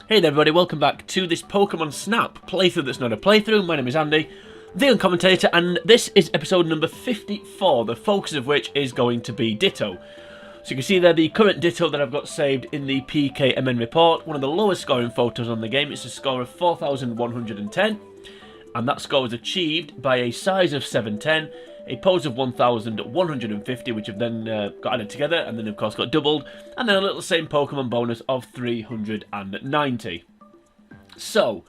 Hey there everybody, welcome back to this Pokemon Snap playthrough that's not a playthrough. My name is Andy, the commentator, and this is episode number 54, the focus of which is going to be Ditto. So you can see there the current Ditto that I've got saved in the PKMN report, one of the lowest scoring photos on the game. It's a score of 4,110, and that score was achieved by a size of 710, a pose of 1,150, which have then got added together, and then of course got doubled, and then a little same Pokemon bonus of 390. So,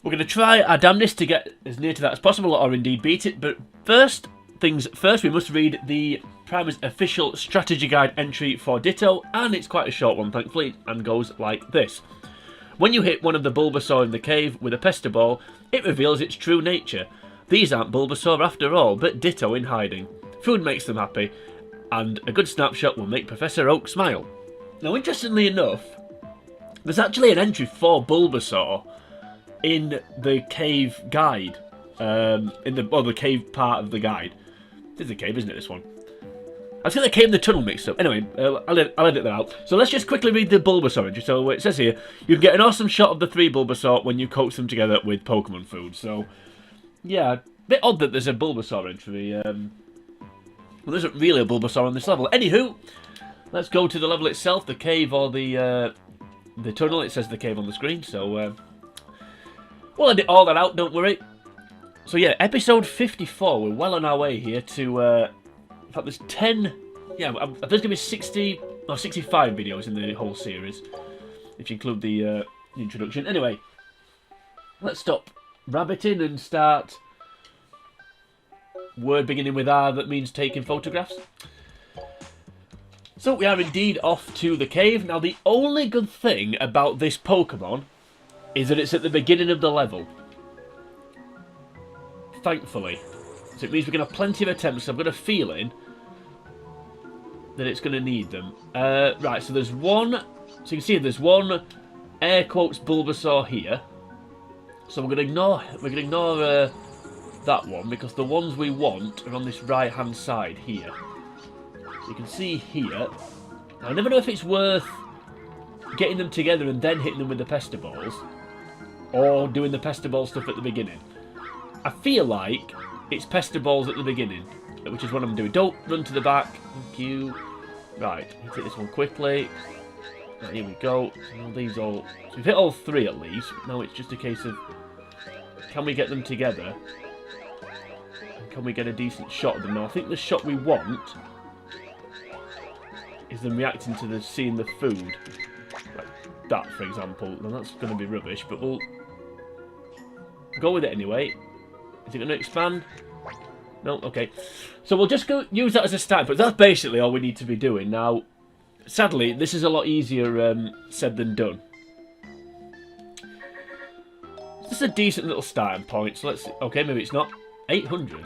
we're going to try our damnedest to get as near to that as possible, or indeed beat it, but first things first, we must read the Primer's official strategy guide entry for Ditto, and it's quite a short one thankfully, and goes like this. When you hit one of the Bulbasaur in the cave with a Pester Ball, it reveals its true nature. These aren't Bulbasaur after all, but Ditto in hiding. Food makes them happy, and a good snapshot will make Professor Oak smile. Now, interestingly enough, there's actually an entry for Bulbasaur in the cave guide, the cave part of the guide. This is the cave, isn't it, this one? I think the cave and the tunnel mixed up. Anyway, I'll edit that out. So let's just quickly read the Bulbasaur entry. So it says here, you can get an awesome shot of the three Bulbasaur when you coax them together with Pokemon food. So, yeah, a bit odd that there's a Bulbasaur entry. Well, there isn't really a Bulbasaur on this level. Anywho, let's go to the level itself, the cave or the tunnel. It says the cave on the screen, so we'll edit all that out, don't worry. So yeah, episode 54, we're well on our way here to, in fact there's 10, yeah, there's going to be 60, or 65 videos in the whole series, if you include the introduction. Anyway, let's stop rabbiting and start word beginning with R that means taking photographs. So we are indeed off to the cave. Now the only good thing about this Pokemon is that it's at the beginning of the level. Thankfully. So it means we're going to have plenty of attempts. I've got a feeling that it's going to need them. Right, so there's one, so you can see there's one air quotes Bulbasaur here. So we're going to ignore that one, because the ones we want are on this right hand side here. So you can see here. Now, I never know if it's worth getting them together and then hitting them with the Pester Balls, or doing the Pester Ball stuff at the beginning. I feel like it's Pester Balls at the beginning, which is what I'm doing. Don't run to the back. Thank you. Right, let me take this one quickly. Right, here we go. These all. So we've hit all three at least. Now it's just a case of, can we get them together? And can we get a decent shot of them? Now I think the shot we want is them reacting to seeing the food. Like that, for example. Now that's going to be rubbish, but we'll go with it anyway. Is it going to expand? No? Okay. So we'll just go use that as a start, but that's basically all we need to be doing. Now, sadly, this is a lot easier said than done. This is a decent little starting point, so let's see. Okay, maybe it's not 800.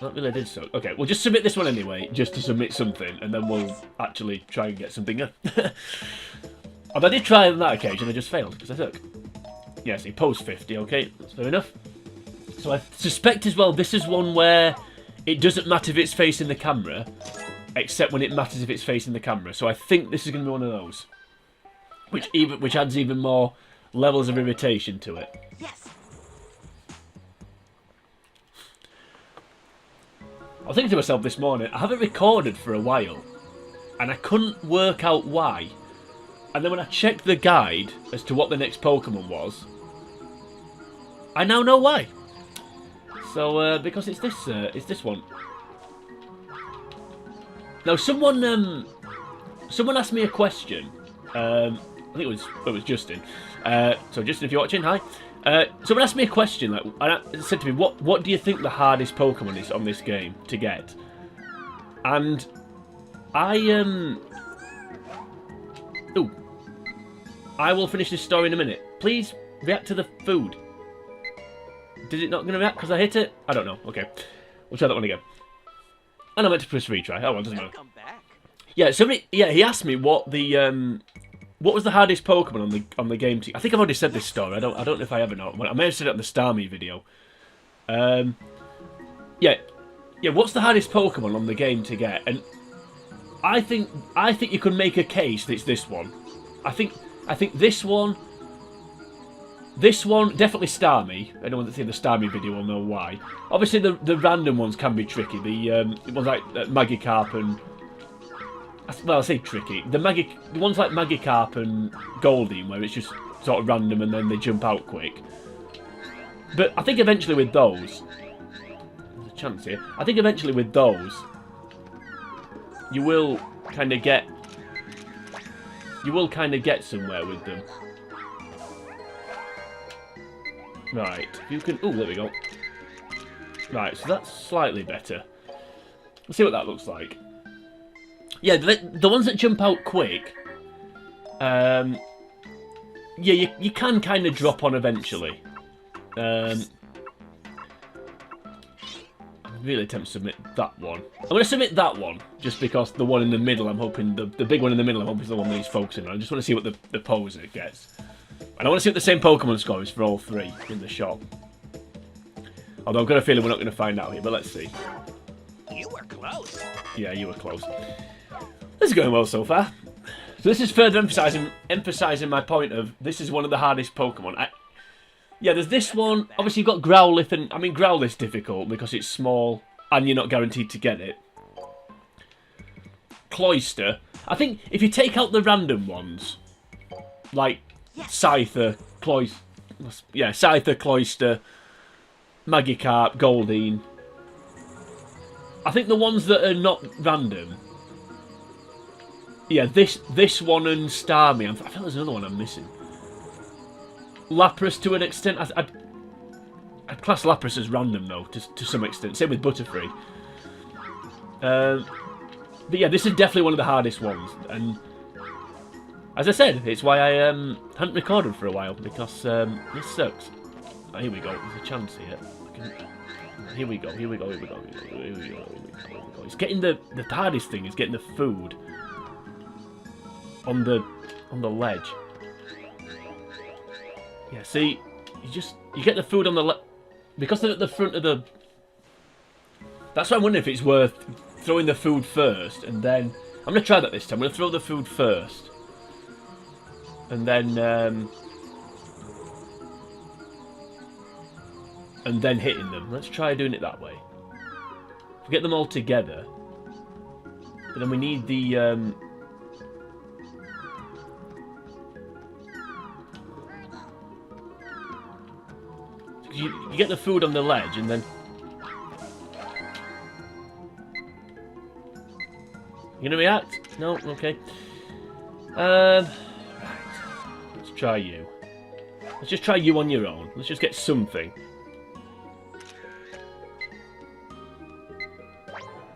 Not really did so. Okay, we'll just submit this one anyway, just to submit something, and then we'll actually try and get something. I did try on that occasion, I just failed, because I took. Yes, he posed 50, okay, that's fair enough. So I suspect as well, this is one where it doesn't matter if it's facing the camera, except when it matters if it's facing the camera. So I think this is going to be one of those, which adds even more levels of irritation to it. Yes. I was thinking to myself this morning, I haven't recorded for a while, and I couldn't work out why. And then when I checked the guide as to what the next Pokemon was, I now know why. So because it's this one. Now someone asked me a question. I think it was Justin. So Justin, if you're watching, hi. Someone asked me a question, like, and said to me, "What do you think the hardest Pokemon is on this game to get?" And I will finish this story in a minute. Please react to the food. Did it not going to react because I hit it? I don't know. Okay, we'll try that one again. And I meant to press retry. Oh well, doesn't matter. Yeah, he asked me what was the hardest Pokemon on the game. I think I've already said this story. I don't know if I ever know. I may have said it on the Starmie video. Yeah. What's the hardest Pokemon on the game to get? And I think you could make a case that it's this one. I think this one This one, definitely Starmie. Anyone that's seen the Starmie video will know why. Obviously, the random ones can be tricky. The ones like Magikarp and... Well, I say tricky. The ones like Magikarp and Goldeen, where it's just sort of random and then they jump out quick. But I think eventually with those... There's a chance here. I think eventually with those... You will kind of get... You will kind of get somewhere with them. Right, you can... Oh, there we go. Right, so that's slightly better. Let's see what that looks like. Yeah, the ones that jump out quick... yeah, you can kind of drop on eventually. I'm really tempted to submit that one. I'm going to submit that one, just because the one in the middle, I'm hoping... The big one in the middle, I'm hoping is the one that he's focusing on. I just want to see what the poser gets. And I want to see what the same Pokemon score is for all three in the shop. Although I've got a feeling we're not going to find out here, but let's see. You were close. Yeah, you were close. This is going well so far. So this is further emphasising my point of this is one of the hardest Pokemon. Yeah, there's this one. Obviously, you've got Growlithe, and I mean Growlithe's difficult because it's small and you're not guaranteed to get it. Cloyster. I think if you take out the random ones, like Scyther, Scyther, Cloyster, Magikarp, Goldeen. I think the ones that are not random. Yeah, this one and Starmie. I feel there's another one I'm missing. Lapras to an extent. I'd class Lapras as random though, to some extent. Same with Butterfree. But yeah, this is definitely one of the hardest ones, and as I said, it's why I hadn't recorded for a while, because this sucks. Oh, here we go. There's a chance here. Here we go. It's getting the hardest thing is getting the food on the ledge. Yeah, see, you get the food on the because they're at the front of the. That's why I'm wondering if it's worth throwing the food first, and then I'm gonna try that this time. I'm gonna throw the food first, and then hitting them. Let's try doing it that way. If we get them all together, but then we need the. You get the food on the ledge, and then you gonna react? No, okay. Right. Let's try you. Let's just try you on your own. Let's just get something.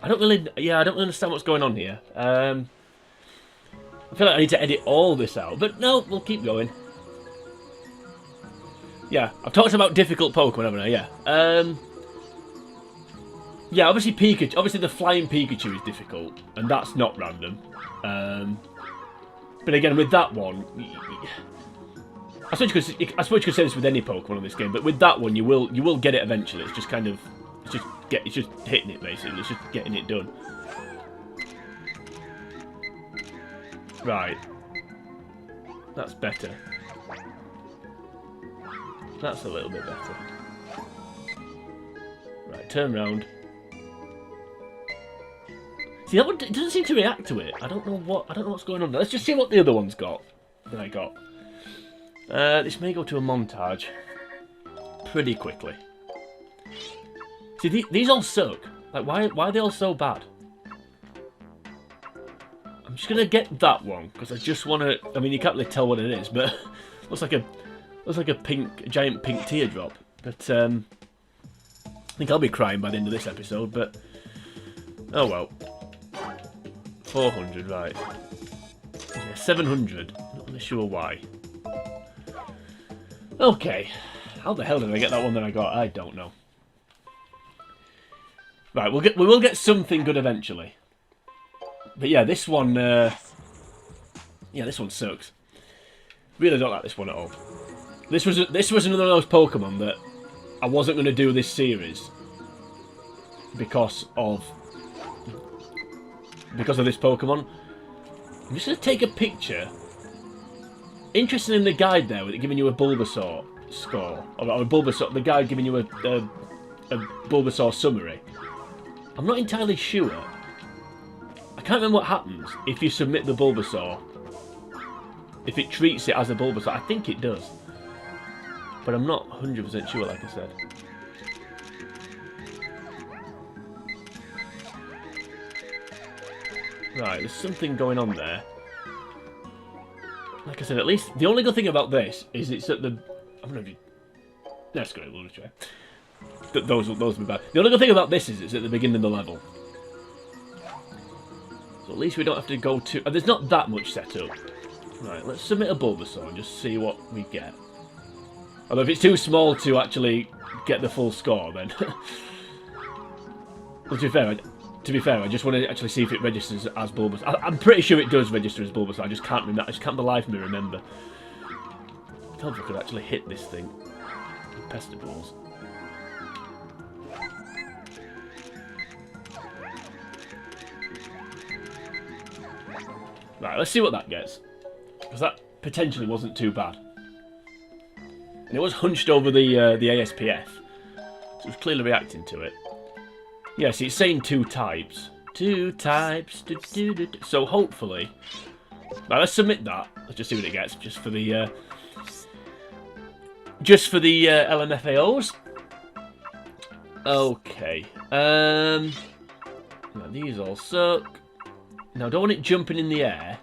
I don't really understand what's going on here. I feel like I need to edit all this out, but no, we'll keep going. Yeah, I've talked about difficult Pokemon, haven't I? Yeah. Yeah, obviously Pikachu. Obviously, the flying Pikachu is difficult, and that's not random. But again, with that one, I suppose you could say this with any Pokemon in this game. But with that one, you will get it eventually. It's just kind of, it's just hitting it basically. It's just getting it done. Right. That's better. That's a little bit better. Right, turn round. See, that one doesn't seem to react to it. I don't know what's going on there. Let's just see what the other one's got. That I got. This may go to a montage pretty quickly. See, these all suck. Like, why are they all so bad? I'm just gonna get that one because I just want to. I mean, you can't really tell what it is, but looks like a giant pink teardrop. But I think I'll be crying by the end of this episode. But oh well. 400, right? Yeah, 700. Not really sure why. Okay. How the hell did I get that one that I got? I don't know. Right, we will get something good eventually. But yeah, this one. Yeah, this one sucks. Really don't like this one at all. This was another of those Pokemon that I wasn't going to do this series because of this Pokemon. I'm just going to take a picture. Interesting in the guide there with it giving you a Bulbasaur score, or a Bulbasaur, the guy giving you a Bulbasaur summary. I'm not entirely sure. I can't remember what happens if you submit the Bulbasaur. If it treats it as a Bulbasaur. I think it does. But I'm not 100% sure, like I said. Right, there's something going on there. Like I said, at least the only good thing about this is it's at the. I'm gonna be. That's great. We'll try. Those will be bad. The only good thing about this is it's at the beginning of the level, so at least we don't have to go to. There's not that much setup. Right, let's submit a Bulbasaur and just see what we get. Although if it's too small to actually get the full score, then. Well, to be fair, I just want to actually see if it registers as Bulbasaur. I'm pretty sure it does register as Bulbasaur. I just can't remember. I just can't for the life of me remember. I don't know if I could actually hit this thing. Pester balls. Right, let's see what that gets. Because that potentially wasn't too bad. And it was hunched over the ASPF. So it was clearly reacting to it. Yes, it's saying 2 types. 2 types. So hopefully... Right, let's submit that. Let's just see what it gets. Just for the LMFAOs. Okay. Now these all suck. Now, do I want it jumping in the air?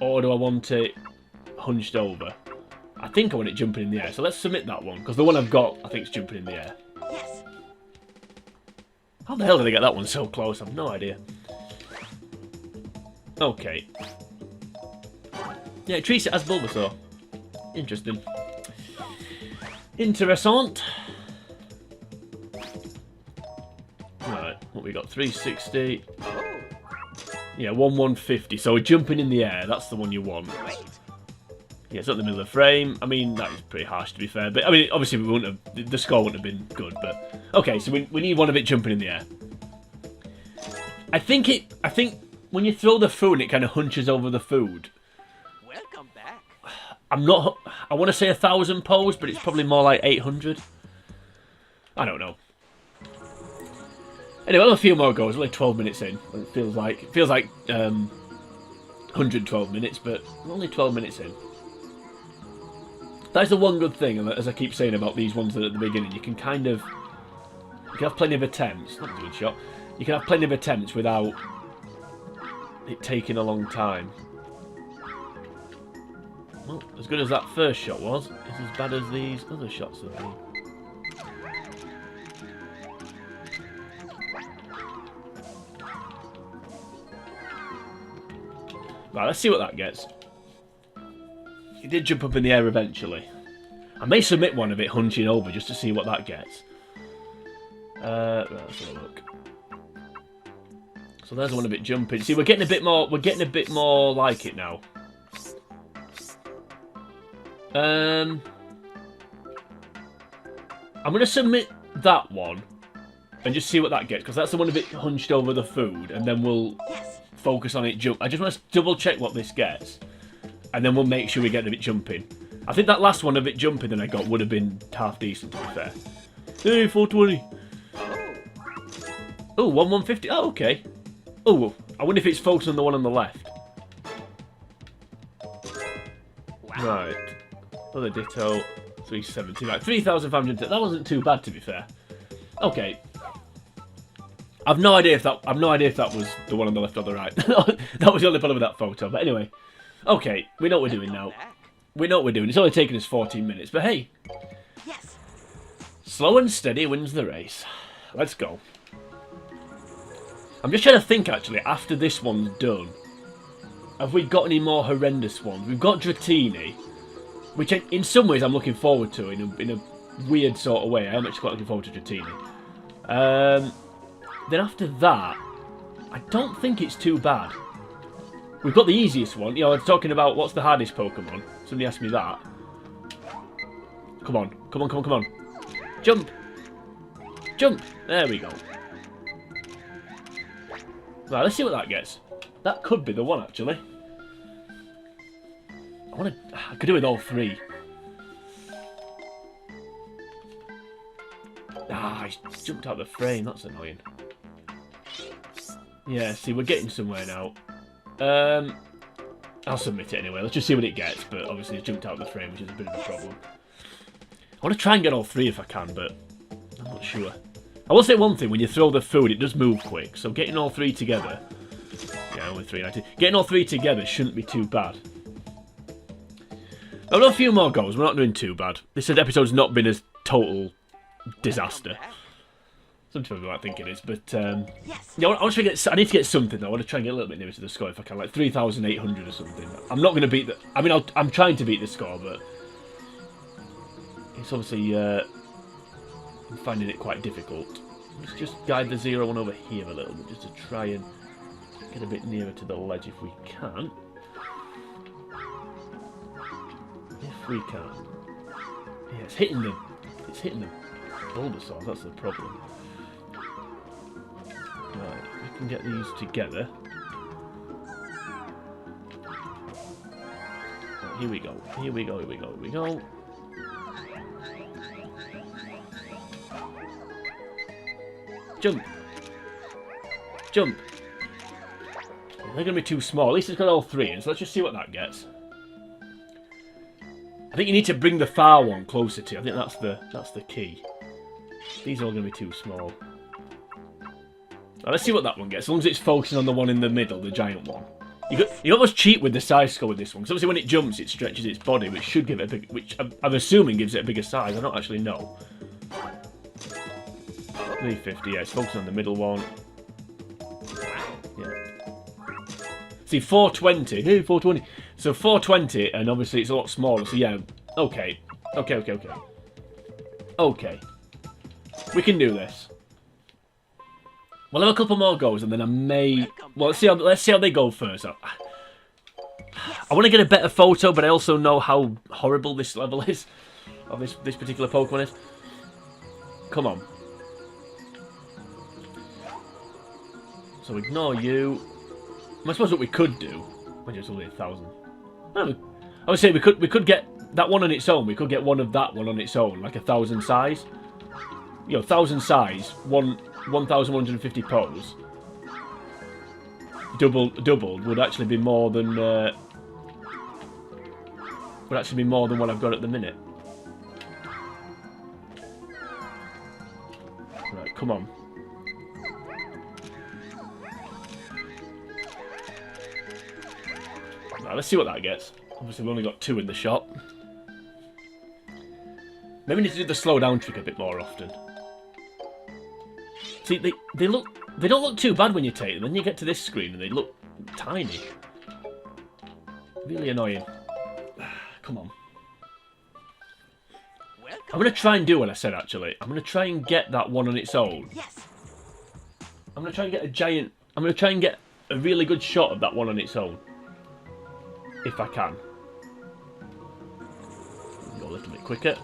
Or do I want it hunched over? I think I want it jumping in the air. So let's submit that one. Because the one I've got, I think it's jumping in the air. Yes. How the hell did I get that one so close? I've no idea. Okay. Yeah, it treats it as Bulbasaur. Interesting. Interessant. Right, what we got? 360. Yeah, 150. So we're jumping in the air. That's the one you want. Yeah, it's not in the middle of the frame. I mean, that is pretty harsh to be fair. But I mean, obviously we wouldn't have, the score wouldn't have been good. But okay, so we need one of it jumping in the air. I think when you throw the food, it kind of hunches over the food. Welcome back. I'm not. I want to say 1,000 pose, but it's probably more like 800. I don't know. Anyway, a few more goes. We're only 12 minutes in. It feels like 112 minutes, but we're only 12 minutes in. That's the one good thing, and as I keep saying about these ones that are at the beginning, you can kind of have plenty of attempts. Not a good shot. You can have plenty of attempts without it taking a long time. Well, as good as that first shot was, it's as bad as these other shots have been. Right, let's see what that gets. It did jump up in the air eventually. I may submit one of it hunching over just to see what that gets. Right, let's have a look. So there's one of it jumping. See, we're getting a bit more like it now. I'm gonna submit that one and just see what that gets, because that's the one of it hunched over the food, and then we'll focus on it jump. I just want to double check what this gets, and then we'll make sure we get a bit jumping. I think that last one of it jumping that I got would have been half decent, to be fair. Hey, 420. Oh, 150. Oh, okay. Oh, I wonder if it's focused on the one on the left. Wow. Right. Other Ditto, 370. Right, 3,500. That wasn't too bad, to be fair. Okay. I've no idea if that was the one on the left or the right. That was the only problem with that photo. But anyway, okay, we know what we're doing now. We know what we're doing. It's only taken us 14 minutes, but hey, Yes. slow and steady wins the race. Let's go. I'm just trying to think actually. After this one's done, have we got any more horrendous ones? We've got Dratini, which in some ways I'm looking forward to in a weird sort of way. I am actually quite looking forward to Dratini. Then after that, I don't think it's too bad. We've got the easiest one. You know, I was talking about what's the hardest Pokemon. Somebody asked me that. Come on. Come on, come on, come on. Jump. Jump. There we go. Right, let's see what that gets. That could be the one, actually. I could do with all 3. Ah, he's jumped out of the frame. That's annoying. Yeah, see, we're getting somewhere now. I'll submit it anyway. Let's just see what it gets. But obviously, it's jumped out of the frame, which is a bit of a problem. I want to try and get all 3 if I can, but I'm not sure. I will say one thing. When you throw the food, it does move quick. So getting all 3 together... Yeah, only 390. Getting all 3 together shouldn't be too bad. I've got a few more goals. We're not doing too bad. This episode's not been a total disaster. Some people might think it is, but yeah, I want to get. I need to get something though. I want to try and get a little bit nearer to the score if I can, like 3,800 or something. I'm not going to beat the. I mean, I'm trying to beat the score, but it's obviously I'm finding it quite difficult. Let's just guide the 0-1 over here a little bit, just to try and get a bit nearer to the ledge if we can. If we can. Yeah, it's hitting the Bulbasaur. That's the problem. Right, we can get these together. Right, here we go. Here we go. Here we go. Here we go. Jump. Jump. They're going to be too small. At least it's got all 3 in, so let's just see what that gets. I think you need to bring the far one closer to you. I think that's the key. These are all going to be too small. Now, let's see what that one gets. As long as it's focusing on the one in the middle, the giant one. You almost cheat with the size score with this one. Because obviously when it jumps, it stretches its body, which should give it a big... Which I'm assuming gives it a bigger size. I don't actually know. 350, yeah. It's focusing on the middle one. Yeah. See, 420. Hey, 420. So 420, and obviously it's a lot smaller. So yeah, okay. Okay. Okay. We can do this. We'll have a couple more goes, and then I may... Well, let's see how they go first. I want to get a better photo, but I also know how horrible this level is. Of this particular Pokemon is. Come on. So ignore you. I suppose what we could do... When it's only 1,000. I would say we could get that one on its own. We could get one of that one on its own, like 1,000 size. You know, 1,000 size, 1,150 pose. Doubled would actually be more than what I've got at the minute. Right, come on. Right, let's see what that gets. Obviously, we've only got 2 in the shop. Maybe we need to do the slow down trick a bit more often. See, they don't look too bad when you take them. Then you get to this screen and they look tiny. Really annoying. Come on. I'm going to try and do what I said, actually. I'm going to try and get that one on its own. Yes. I'm going to try and get a giant... I'm going to try and get a really good shot of that one on its own. If I can. Go a little bit quicker.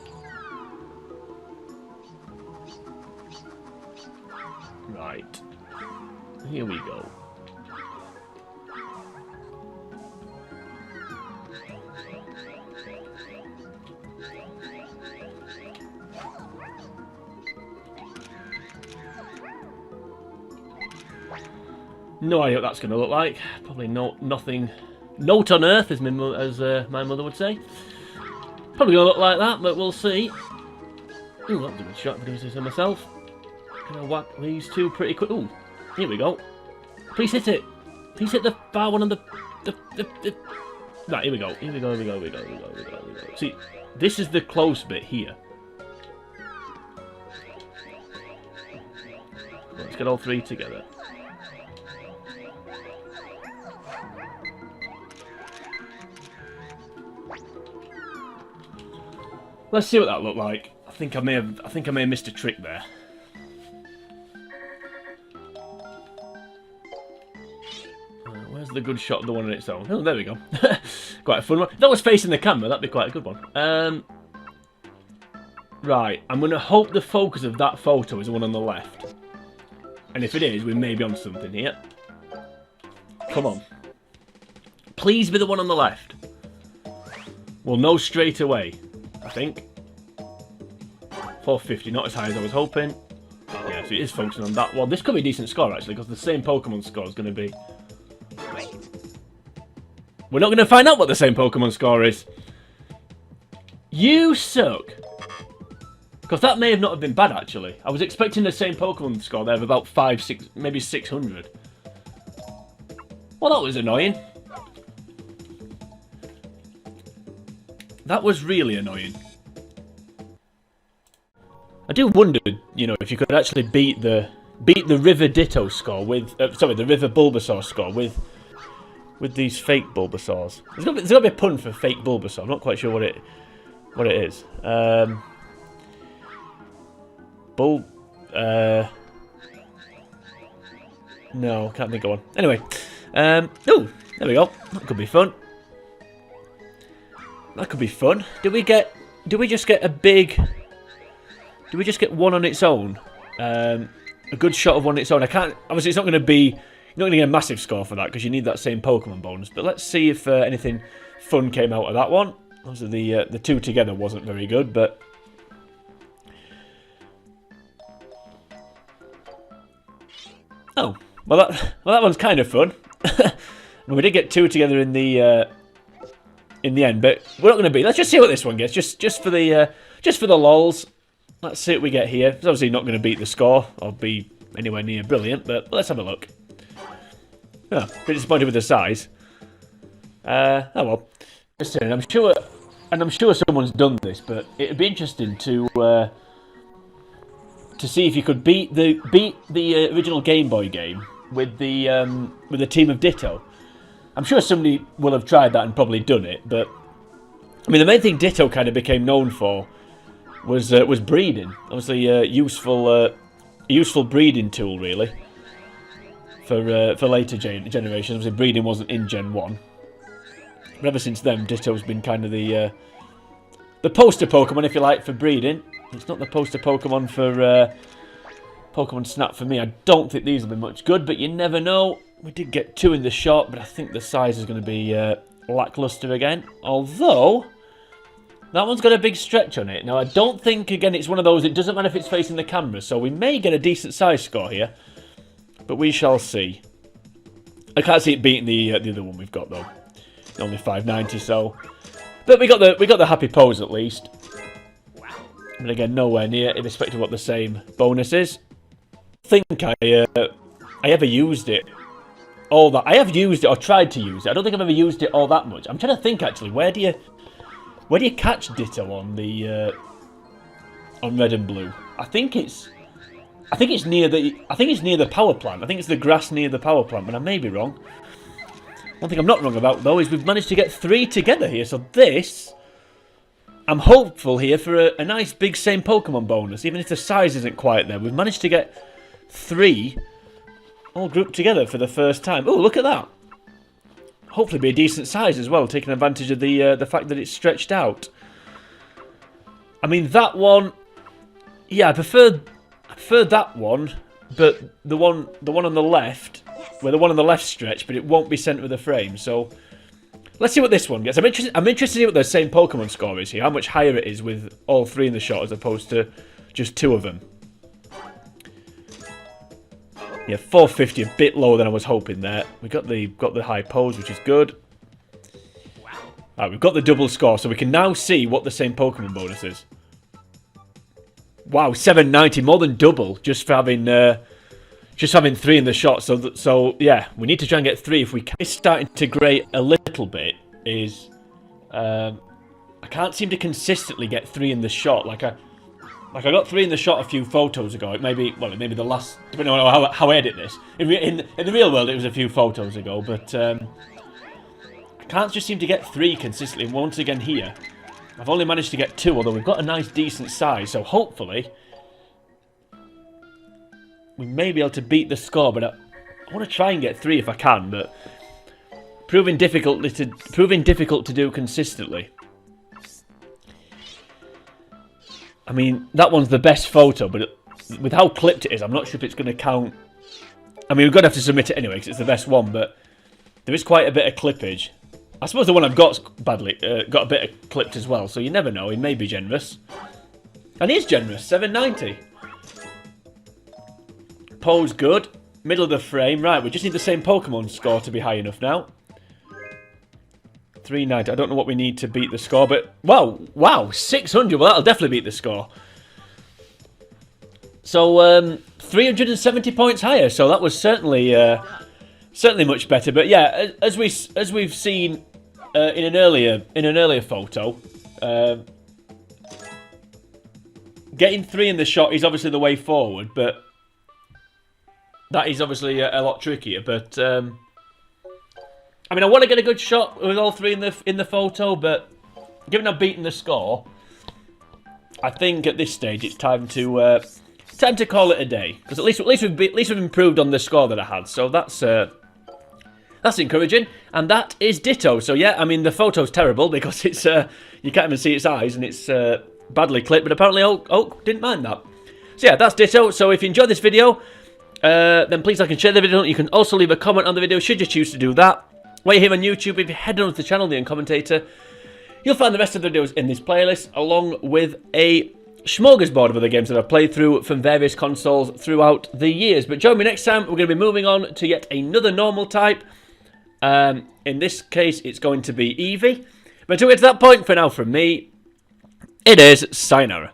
Right. Here we go. No idea what that's going to look like. Probably nothing. Note on earth, as my mother would say. Probably going to look like that, but we'll see. Ooh, that was a good shot. I'm going to say so myself. Gonna whack these 2 pretty quick. Ooh, here we go. Please hit it. Please hit the far one on the. Right, here we go. Here we go. Here we go. See, this is the close bit here. Let's get all 3 together. Let's see what that looked like. I think I may have missed a trick there. Where's the good shot of the one on its own? Oh, there we go. Quite a fun one. If that was facing the camera, that'd be quite a good one. Right, I'm going to hope the focus of that photo is the one on the left. And if it is, we may be on something here. Come on. Please be the one on the left. We'll know straight away, I think. 450, not as high as I was hoping. Yeah, so it is focusing on that one. This could be a decent score, actually, because the same Pokemon score is going to be... Great. We're not going to find out what the same Pokemon score is. You suck. Because that may have not have been bad, actually. I was expecting the same Pokemon score there of about 5, 6, maybe 600. Well, that was annoying. That was really annoying. I do wonder, you know, if you could actually beat the River Ditto score with... sorry, the River Bulbasaur score with these fake Bulbasaurs. There's got to be a pun for fake Bulbasaur. I'm not quite sure what it is. No, can't think of one. Anyway, oh, there we go. That could be fun. That could be fun. Do we just get a big? Do we just get one on its own? A good shot of one on its own. I can't. Obviously, it's not going to be. You're not going to get a massive score for that because you need that same Pokemon bonus. But let's see if anything fun came out of that one. Obviously, the two together wasn't very good, but. Oh, well that one's kind of fun. And we did get two together in the end, but we're not going to be. Let's just see what this one gets, just for the lols. Let's see what we get here. It's obviously not going to beat the score or be anywhere near brilliant, but let's have a look. Oh, a bit disappointed with the size. Oh well. Listen, I'm sure someone's done this, but it'd be interesting to see if you could beat the original Game Boy game with the team of Ditto. I'm sure somebody will have tried that and probably done it, but I mean the main thing Ditto kind of became known for was breeding. Obviously, a useful breeding tool really for later generations. Obviously, breeding wasn't in Gen 1, but ever since then, Ditto's been kind of the poster Pokemon, if you like, for breeding. It's not the poster Pokemon for Pokemon Snap for me. I don't think these will be much good, but you never know. We did get two in the shot, but I think the size is going to be lackluster again. Although, that one's got a big stretch on it. Now, I don't think, again, it's one of those, it doesn't matter if it's facing the camera, so we may get a decent size score here, but we shall see. I can't see it beating the other one we've got, though. Only 590, so... But we got the happy pose, at least. But again, nowhere near, irrespective of what the same bonus is. I think I ever used it. All that I have used it or tried to use it. I don't think I've ever used it all that much. I'm trying to think actually. Where do you catch Ditto on the on Red and Blue? I think it's near the power plant. I think it's the grass near the power plant, but I may be wrong. One thing I'm not wrong about though is we've managed to get 3 together here. So this, I'm hopeful here for a nice big same Pokemon bonus, even if the size isn't quite there. We've managed to get 3 all grouped together for the first time. Oh, look at that. Hopefully be a decent size as well, taking advantage of the fact that it's stretched out. I mean, that one... Yeah, I prefer that one, but the one on the left, where the one on the left stretched, but it won't be sent with a frame, so... Let's see what this one gets. I'm interested to see what the same Pokemon score is here, how much higher it is with all 3 in the shot as opposed to just 2 of them. Yeah, 450, a bit lower than I was hoping there. We got the high pose, which is good. Alright, we've got the double score, so we can now see what the same Pokemon bonus is. Wow, 790, more than double, just for having 3 in the shot. So yeah, we need to try and get 3 if we can. It's starting to grate a little bit. I can't seem to consistently get 3 in the shot. Like I got 3 in the shot a few photos ago. It may be the last, depending on how I edit this. In the real world, it was a few photos ago, but I can't just seem to get 3 consistently. And once again here, I've only managed to get 2, although we've got a nice decent size, so hopefully we may be able to beat the score, but I want to try and get 3 if I can, but proving difficult to do consistently. I mean, that one's the best photo, but with how clipped it is, I'm not sure if it's going to count. I mean, we're going to have to submit it anyway, because it's the best one, but there is quite a bit of clippage. I suppose the one I've got got a bit of clipped as well, so you never know, he may be generous. And he is generous, 790. Pose good. Middle of the frame. Right, we just need the same Pokemon score to be high enough now. 390. I don't know what we need to beat the score, but... Wow, 600. Well, that'll definitely beat the score. So, 370 points higher. So that was certainly much better. But yeah, as we've seen in an earlier photo, getting 3 in the shot is obviously the way forward, but that is obviously a lot trickier. But I mean, I want to get a good shot with all 3 in the photo, but given I've beaten the score, I think at this stage it's time to call it a day, because at least we've improved on the score that I had. So that's encouraging, and that is Ditto. So yeah, I mean the photo's terrible because it's you can't even see its eyes and it's badly clipped, but apparently Oak didn't mind that. So yeah, that's Ditto. So if you enjoyed this video, then please like and share the video. You can also leave a comment on the video should you choose to do that. While you're here on YouTube, if you head on to the channel, The Commentator, you'll find the rest of the videos in this playlist, along with a smorgasbord of other games that I've played through from various consoles throughout the years. But join me next time. We're going to be moving on to yet another normal type. In this case, it's going to be Eevee. But until we get to that point, for now from me, it is sayonara.